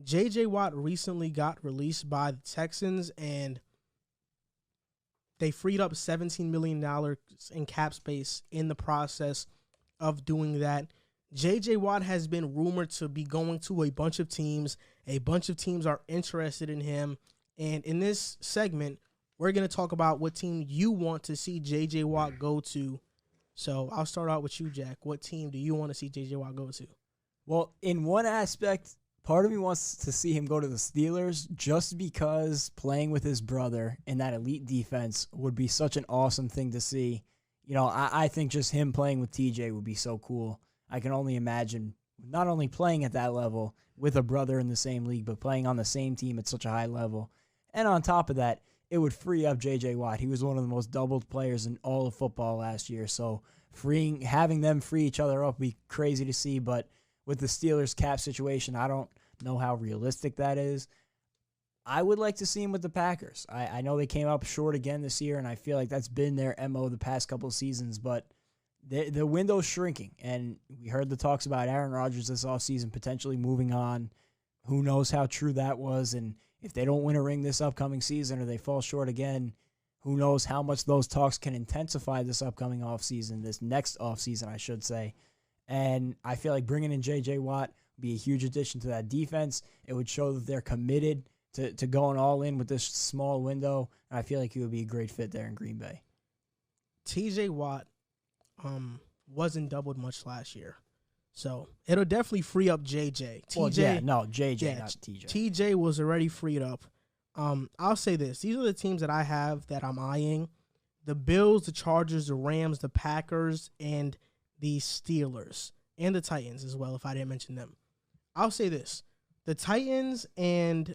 J.J. Watt recently got released by the Texans, and they freed up $17 million in cap space in the process of doing that. J.J. Watt has been rumored to be going to a bunch of teams. A bunch of teams are interested in him. And in this segment, we're going to talk about what team you want to see J.J. Watt go to. So I'll start out with you, Jack. What team do you want to see J.J. Watt go to? Well, in one aspect, part of me wants to see him go to the Steelers just because playing with his brother in that elite defense would be such an awesome thing to see. You know, I think just him playing with TJ would be so cool. I can only imagine not only playing at that level with a brother in the same league, but playing on the same team at such a high level. And on top of that, it would free up J.J. Watt. He was one of the most doubled players in all of football last year. So having them free each other up would be crazy to see. But with the Steelers cap situation, I don't know how realistic that is. I would like to see him with the Packers. I know they came up short again this year, and I feel like that's been their MO the past couple of seasons, but the window's shrinking, and we heard the talks about Aaron Rodgers this offseason potentially moving on. Who knows how true that was, and if they don't win a ring this upcoming season or they fall short again, who knows how much those talks can intensify this upcoming offseason, this next offseason, I should say. And I feel like bringing in J.J. Watt would be a huge addition to that defense. It would show that they're committed to going all in with this small window, and I feel like he would be a great fit there in Green Bay. T.J. Watt wasn't doubled much last year, so it'll definitely free up J.J. J.J., not T.J. T.J. was already freed up. I'll say this. These are the teams that I have that I'm eyeing. The Bills, the Chargers, the Rams, the Packers, and the Steelers, and the Titans as well, if I didn't mention them. I'll say this. The Titans and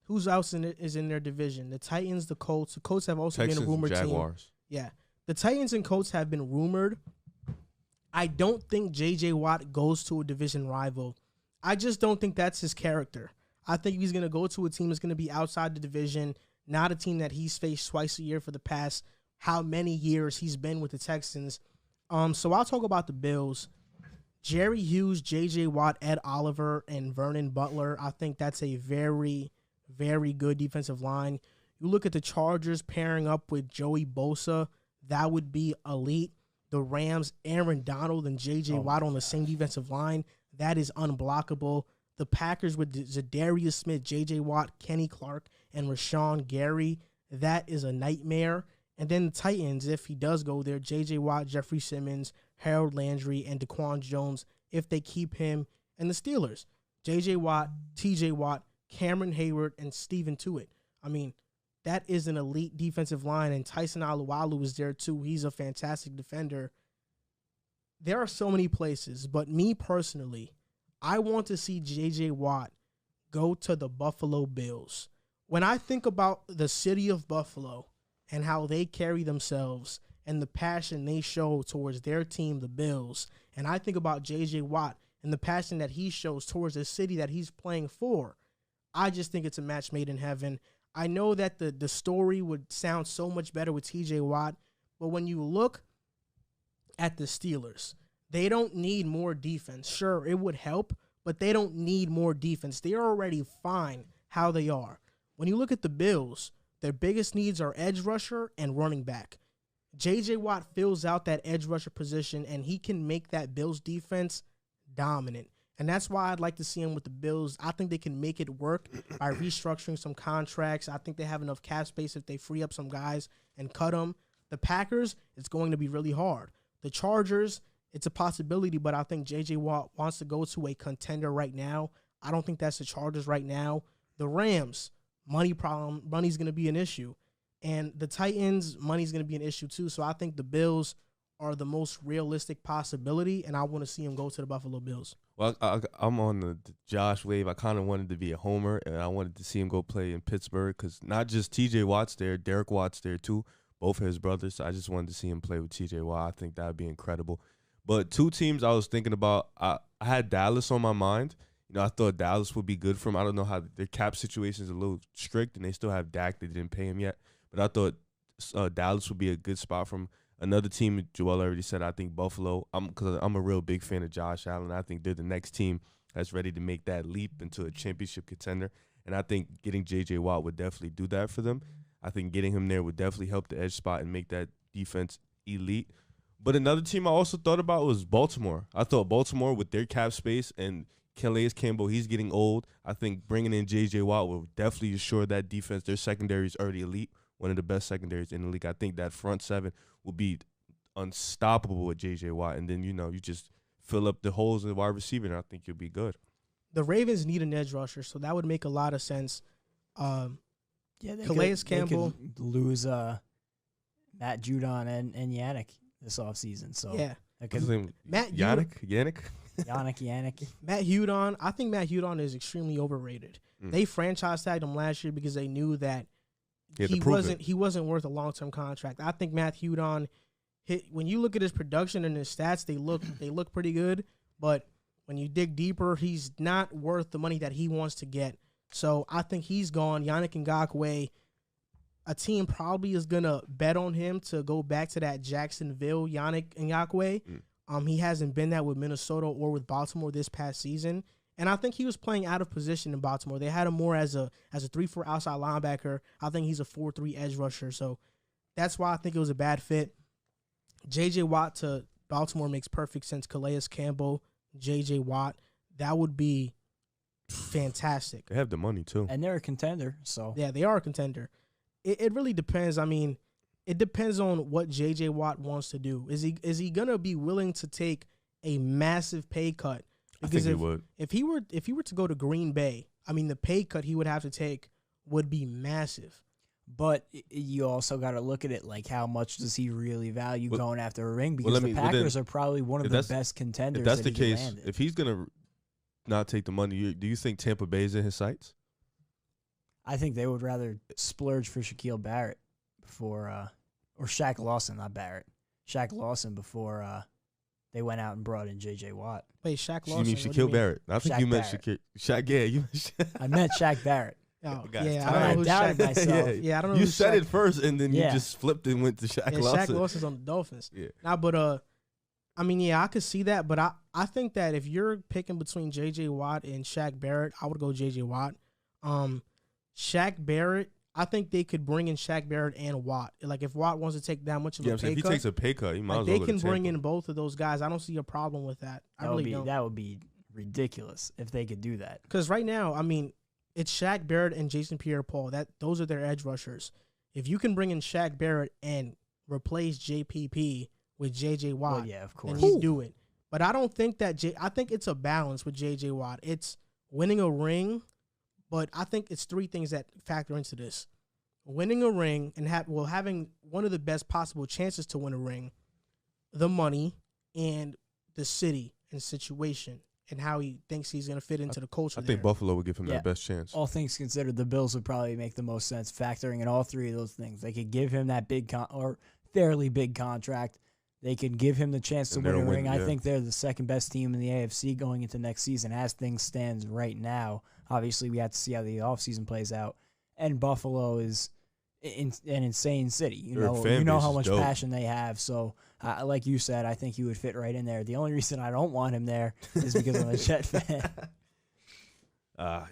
who's else is in their division? The Titans, the Colts. The Colts have also Texans been a rumored and Jaguars. team. Yeah. The Titans and Colts have been rumored. I don't think J.J. Watt goes to a division rival. I just don't think that's his character. I think he's going to go to a team that's going to be outside the division, not a team that he's faced twice a year for the past how many years he's been with the Texans. So I'll talk about the Bills. Jerry Hughes, J.J. Watt, Ed Oliver, and Vernon Butler. I think that's a very, very good defensive line. You look at the Chargers pairing up with Joey Bosa. That would be elite. The Rams, Aaron Donald and J.J. Watt on the same defensive line. That is unblockable. The Packers with Zadarius Smith, J.J. Watt, Kenny Clark, and Rashawn Gary. That is a nightmare. And then the Titans, if he does go there, J.J. Watt, Jeffrey Simmons, Harold Landry, and DaQuan Jones, if they keep him. And the Steelers, J.J. Watt, T.J. Watt, Cameron Hayward, and Steven Tuitt. I mean, that is an elite defensive line, and Tyson Alualu is there too. He's a fantastic defender. There are so many places, but me personally, I want to see J.J. Watt go to the Buffalo Bills. When I think about the city of Buffalo and how they carry themselves and the passion they show towards their team, the Bills, and I think about J.J. Watt and the passion that he shows towards the city that he's playing for, I just think it's a match made in heaven. I know that the story would sound so much better with T.J. Watt, but when you look at the Steelers, they don't need more defense. Sure, it would help, but they don't need more defense. They're already fine how they are. When you look at the Bills, their biggest needs are edge rusher and running back. J.J. Watt fills out that edge rusher position, and he can make that Bills defense dominant. And that's why I'd like to see him with the Bills. I think they can make it work by restructuring some contracts. I think they have enough cap space if they free up some guys and cut them. The Packers, it's going to be really hard. The Chargers, it's a possibility, but I think J.J. Watt wants to go to a contender right now. I don't think that's the Chargers right now. The Rams, money's going to be an issue. And the Titans, money's going to be an issue too. So I think the Bills are the most realistic possibility, and I want to see him go to the Buffalo Bills. Well, I'm on the Josh wave. I kind of wanted to be a homer, and I wanted to see him go play in Pittsburgh because not just T.J. Watt's there, Derek Watt's there too, both of his brothers. So I just wanted to see him play with T.J. Watt. I think that would be incredible. But two teams I was thinking about, I had Dallas on my mind. You know, I thought Dallas would be good for him. I don't know how their cap situation is a little strict, and they still have Dak. They didn't pay him yet. But I thought Dallas would be a good spot for him. Another team, Joel already said, I think Buffalo, because I'm a real big fan of Josh Allen. I think they're the next team that's ready to make that leap into a championship contender. And I think getting J.J. Watt would definitely do that for them. I think getting him there would definitely help the edge spot and make that defense elite. But another team I also thought about was Baltimore. I thought Baltimore, with their cap space and Calais Campbell, he's getting old. I think bringing in J.J. Watt will definitely assure that defense. Their secondary is already elite, one of the best secondaries in the league. I think that front seven will be unstoppable with J.J. Watt. And then, you just fill up the holes in the wide receiver, and I think you'll be good. The Ravens need an edge rusher, so that would make a lot of sense. Calais Campbell. They could lose Matt Judon and Yannick this offseason. So yeah. Yannick? Yannick. Matt Judon. I think Matt Judon is extremely overrated. They franchise tagged him last year because they knew that he wasn't worth a long-term contract. I think Matt Judon when you look at his production and his stats, they look pretty good, but when you dig deeper, he's not worth the money that he wants to get. So I think he's gone. Yannick Ngakoue, a team probably is going to bet on him to go back to that Jacksonville Yannick Ngakoue. He hasn't been that with Minnesota or with Baltimore this past season. And I think he was playing out of position in Baltimore. They had him more as a 3-4 outside linebacker. I think he's a 4-3 edge rusher. So that's why I think it was a bad fit. J.J. Watt to Baltimore makes perfect sense. Calais Campbell, J.J. Watt, that would be fantastic. They have the money, too. And they're a contender. So yeah, they are a contender. It really depends. I mean, it depends on what J.J. Watt wants to do. Is he going to be willing to take a massive pay cut? Because I think he would. If he were to go to Green Bay, I mean, the pay cut he would have to take would be massive. But you also got to look at it like how much does he really value going after a ring? Because the Packers are probably one of the best contenders. If that's the case, if he's going to not take the money, do you think Tampa Bay is in his sights? I think they would rather splurge for Shaquille Barrett before, or Shaq Lawson, not Barrett. Shaq Lawson before they went out and brought in J.J. Watt. Wait, Shaq Lawson? You mean Shaquille Barrett? I think you meant Shaq. Yeah, you. I meant Shaq Barrett. Oh, yeah, I don't know who Shaq myself. Yeah, I don't know. You said it first, and then you just flipped and went to Shaq Lawson. Shaq Lawson's on the Dolphins. Yeah. Now, but I mean, yeah, I could see that, but I think that if you're picking between J.J. Watt and Shaq Barrett, I would go J.J. Watt. Shaq Barrett, I think they could bring in Shaq Barrett and Watt. Like, if Watt wants to take that much of a pay cut. If he takes a pay cut, he might as well they go can to bring Tampa. in both of those guys. I don't see a problem with that. I really don't. That would be ridiculous if they could do that. Because right now, I mean, it's Shaq Barrett and Jason Pierre-Paul. Those are their edge rushers. If you can bring in Shaq Barrett and replace JPP with J.J. Watt, yeah, of course, then you do it. But I don't think that I think it's a balance with J.J. Watt. It's winning a ring, but I think it's three things that factor into this: winning a ring and having one of the best possible chances to win a ring, the money, and the city and situation, and how he thinks he's going to fit into the culture. I think Buffalo would give him that best chance. All things considered, the Bills would probably make the most sense, factoring in all three of those things. They could give him that big or fairly big contract. They could give him the chance to win a ring. I think they're the second best team in the AFC going into next season as things stand right now. Obviously, we have to see how the offseason plays out. And Buffalo is an insane city. You know how much passion they have. So, like you said, I think he would fit right in there. The only reason I don't want him there is because I'm a Jet fan.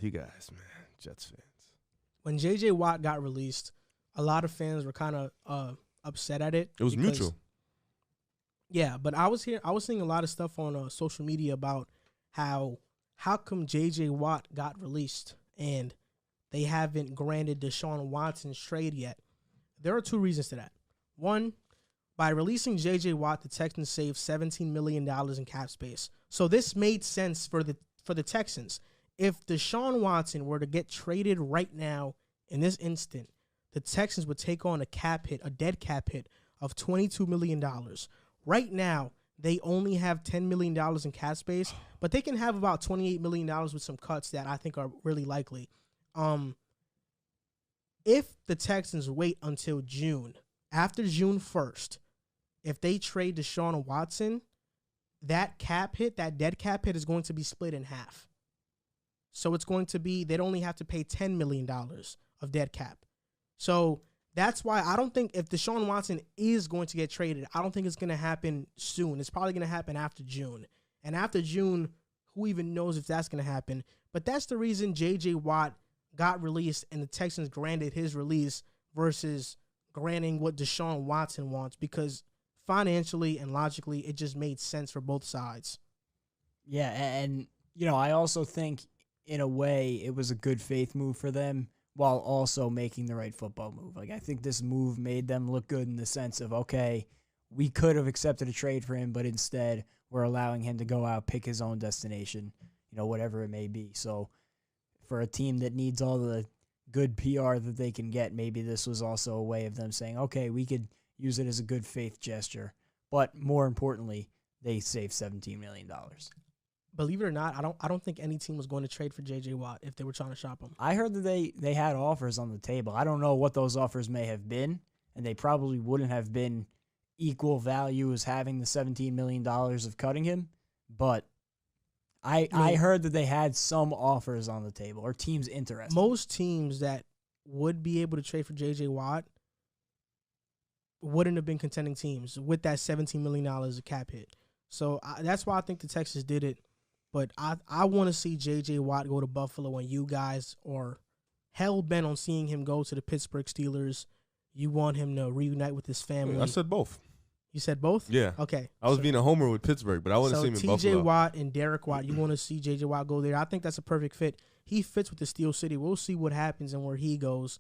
You guys, man, Jets fans. When J.J. Watt got released, a lot of fans were kind of upset at it. It was mutual. Yeah, but I was seeing a lot of stuff on social media about how come J.J. Watt got released and they haven't granted Deshaun Watson's trade yet. There are two reasons to that. One, by releasing J.J. Watt, the Texans saved $17 million in cap space. So this made sense for the Texans. If Deshaun Watson were to get traded right now in this instant, the Texans would take on a dead cap hit of $22 million. Right now, they only have $10 million in cap space, but they can have about $28 million with some cuts that I think are really likely. If the Texans wait until June, after June 1st, if they trade Deshaun Watson, that dead cap hit is going to be split in half. So it's going to be, they'd only have to pay $10 million of dead cap. So that's why I don't think if Deshaun Watson is going to get traded, I don't think it's going to happen soon. It's probably going to happen after June. And after June, who even knows if that's going to happen? But that's the reason J.J. Watt got released and the Texans granted his release versus granting what Deshaun Watson wants, because financially and logically, it just made sense for both sides. Yeah, and I also think in a way it was a good faith move for them while also making the right football move. Like, I think this move made them look good in the sense of, okay, we could have accepted a trade for him, but instead we're allowing him to go out, pick his own destination, whatever it may be. So for a team that needs all the good PR that they can get, maybe this was also a way of them saying, okay, we could use it as a good faith gesture. But more importantly, they saved $17 million. Believe it or not, I don't think any team was going to trade for J.J. Watt if they were trying to shop him. I heard that they had offers on the table. I don't know what those offers may have been, and they probably wouldn't have been equal value as having the $17 million of cutting him. But I heard that they had some offers on the table or teams interested. Most teams that would be able to trade for J.J. Watt wouldn't have been contending teams with that $17 million of cap hit. So that's why I think the Texans did it. But I want to see J.J. Watt go to Buffalo, and you guys are hell-bent on seeing him go to the Pittsburgh Steelers. You want him to reunite with his family. I said both. You said both? Yeah. Okay. I was being a homer with Pittsburgh, but I want to see him in Buffalo. T.J. Watt and Derek Watt, you want to see J.J. Watt go there. I think that's a perfect fit. He fits with the Steel City. We'll see what happens and where he goes.